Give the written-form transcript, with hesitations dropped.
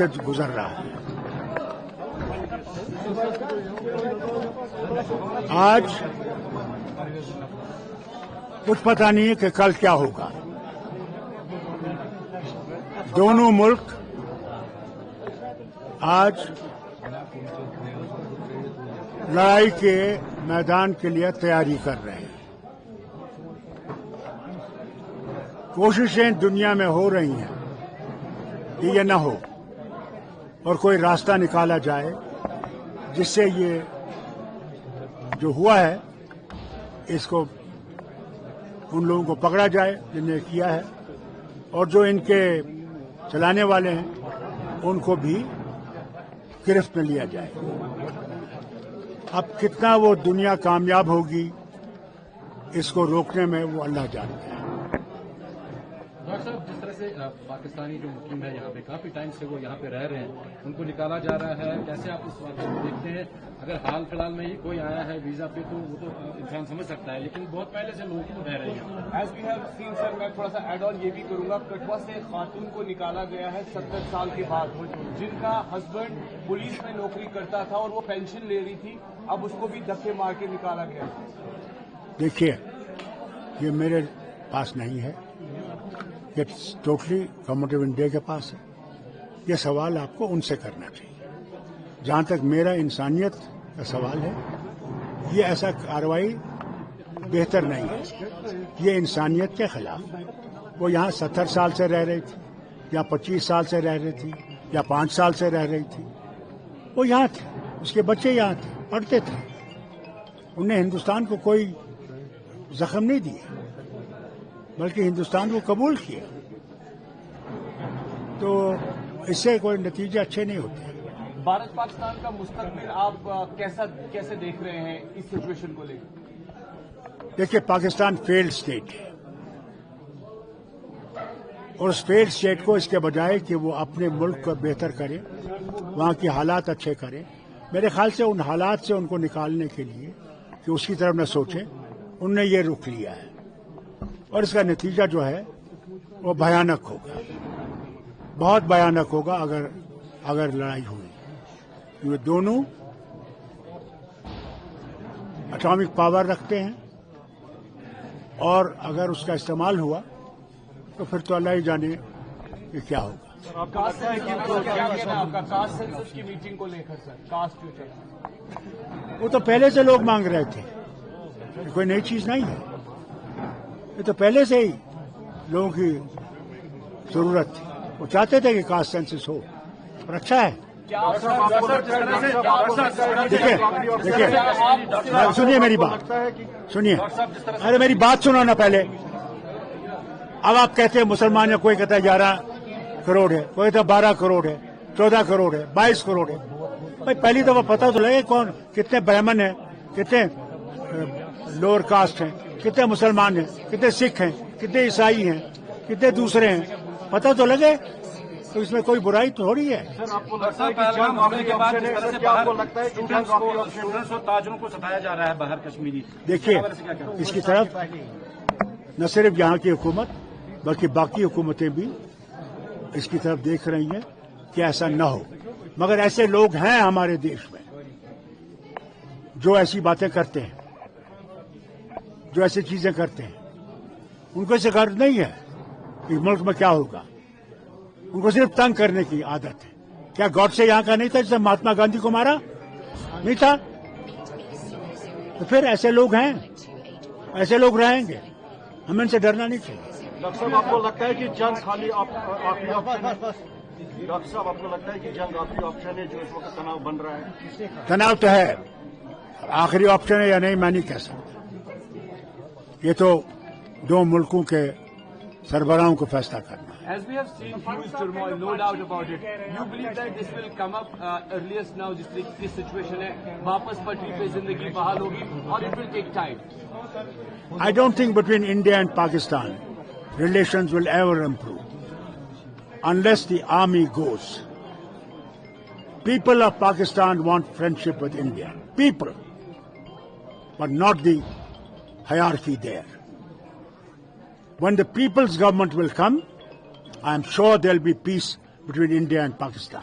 سے گزر رہا ہے. آج کچھ پتہ نہیں ہے کہ کل کیا ہوگا. دونوں ملک آج لڑائی کے میدان کے لیے تیاری کر رہے ہیں. کوششیں دنیا میں ہو رہی ہیں کہ یہ نہ ہو اور کوئی راستہ نکالا جائے جس سے یہ جو ہوا ہے اس کو ان لوگوں کو پکڑا جائے جن نے کیا ہے، اور جو ان کے چلانے والے ہیں ان کو بھی گرفت میں لیا جائے. اب کتنا وہ دنیا کامیاب ہوگی اس کو روکنے میں وہ اللہ جانتا ہے. ڈاکٹر صاحب، جس طرح سے پاکستانی جو مقیم ہے یہاں پہ کافی ٹائم سے وہ یہاں پہ رہ رہے ہیں، ان کو نکالا جا رہا ہے، کیسے آپ اس واقعے کو دیکھتے ہیں؟ اگر حال فی الحال میں ہی کوئی آیا ہے ویزا پہ تو وہ تو انسان سمجھ سکتا ہے، لیکن بہت پہلے سے لوگ رہ رہے ہیں. ایز وی ہیو سین سر، میں تھوڑا سا ایڈ آن یہ بھی کروں گا، کٹھوا سے خاتون کو نکالا گیا ہے 70 سال کے بعد، جن کا ہسبینڈ پولیس میں نوکری کرتا تھا اور وہ پینشن لے رہی تھی، اب اس کو بھی دھکے مار کے نکالا گیا. دیکھیے، یہ میرے پاس نہیں ہے، یہ ٹوٹلی گورنمنٹ آف انڈیا کے پاس ہے. یہ سوال آپ کو ان سے کرنا چاہیے. جہاں تک میرا انسانیت کا سوال ہے، یہ ایسا کارروائی بہتر نہیں ہے. یہ انسانیت کے خلاف ہے. وہ یہاں 70 سال سے رہ رہی تھی یا 25 سال سے رہ رہی تھی یا 5 سال سے رہ رہی تھی. وہ یہاں تھے، اس کے بچے یہاں تھے، پڑھتے تھے. انہیں ہندوستان کو کوئی زخم نہیں دیا بلکہ ہندوستان کو قبول کیا. تو اس سے کوئی نتیجے اچھے نہیں ہوتے. بھارت پاکستان کا مستقبل آپ کیسے دیکھ رہے ہیں اس سچویشن کو لے کر؟ دیکھیے، پاکستان فیلڈ اسٹیٹ ہے، اور اس فیلڈ اسٹیٹ کو اس کے بجائے کہ وہ اپنے ملک کو بہتر کرے، وہاں کے حالات اچھے کرے، میرے خیال سے ان حالات سے ان کو نکالنے کے لیے کہ اس کی طرف نہ سوچیں، انہوں نے یہ رخ لیا ہے. اور اس کا نتیجہ جو ہے وہ بھیانک ہوگا، بہت بھیانک ہوگا اگر لڑائی ہوئی. یہ دونوں اٹامک پاور رکھتے ہیں، اور اگر اس کا استعمال ہوا تو پھر تو اللہ ہی جانے کہ کیا ہوگا. کاسٹ سینسس کی میٹنگ کو لے کر سر، کاسٹ فیوچر وہ تو پہلے سے لوگ مانگ رہے تھے، یہ کوئی نئی چیز نہیں ہے. یہ تو پہلے سے ہی لوگوں کی ضرورت تھی. وہ چاہتے تھے کہ کاسٹ سینسس ہو، اور اچھا ہے. دیکھیے، سنیے میری بات، سنیے. ارے میری بات سنو نا پہلے. اب آپ کہتے ہیں مسلمان ہے، کوئی کہتا ہے 11 کروڑ ہے، کوئی کہتا ہے 12 کروڑ ہے، 14 کروڑ ہے، 22 کروڑ ہے. بھائی پہلی دفعہ پتہ تو لگے کون کتنے برہمن ہیں، کتنے لوور کاسٹ ہیں، کتنے مسلمان ہیں، کتنے سکھ ہیں، کتنے عیسائی ہیں، کتنے دوسرے ہیں. پتہ تو لگے. تو اس میں کوئی برائی تو تھوڑی ہے. سر، آپ کو لگتا ہے کہ جنگ معاملے کے بعد جس طرح سے باہر اسٹوڈنٹس اور تاجروں کو ستایا جا رہا ہے باہر کشمیری، دیکھیے، اس کی طرف نہ صرف یہاں کی حکومت بلکہ باقی حکومتیں بھی اس کی طرف دیکھ رہی ہیں کہ ایسا نہ ہو. مگر ایسے لوگ ہیں ہمارے دیش میں جو ایسی باتیں کرتے ہیں، جو ایسی چیزیں کرتے ہیں. ان کو اسے غرض نہیں ہے کہ ملک میں کیا ہوگا. ان کو صرف تنگ کرنے کی عادت ہے. کیا گاڈ سے یہاں کا نہیں تھا جس نے مہاتما گاندھی کو مارا؟ نہیں تھا. تو پھر ایسے لوگ ہیں، ایسے لوگ رہیں گے. ہمیں ان سے ڈرنا نہیں چاہیے. ڈاکٹر صاحب، آپ کو لگتا ہے کہ جنگ خالی آخری آپشن ہے؟ ڈاکٹر صاحب، آپ کو لگتا ہے کہ جنگ آخری آپشن ہے جو اس وقت تناؤ بن رہا ہے؟ تناؤ تو ہے، آخری آپشن ہے یا نہیں میں نہیں کہہ سکتا. یہ تو دو ملکوں کے سربراہوں کو فیصلہ کرنا. As we have seen huge turmoil, no doubt about it. You believe that this will come up earliest now, جس سچویشن ہے واپس پٹری پہ زندگی بحال ہوگی، اور it will take time. I don't think between India and Pakistan relations will ever improve unless the army goes. People of Pakistan want friendship with India. People, but not the hierarchy there. When the people's government will come, I am sure there will be peace between India and Pakistan.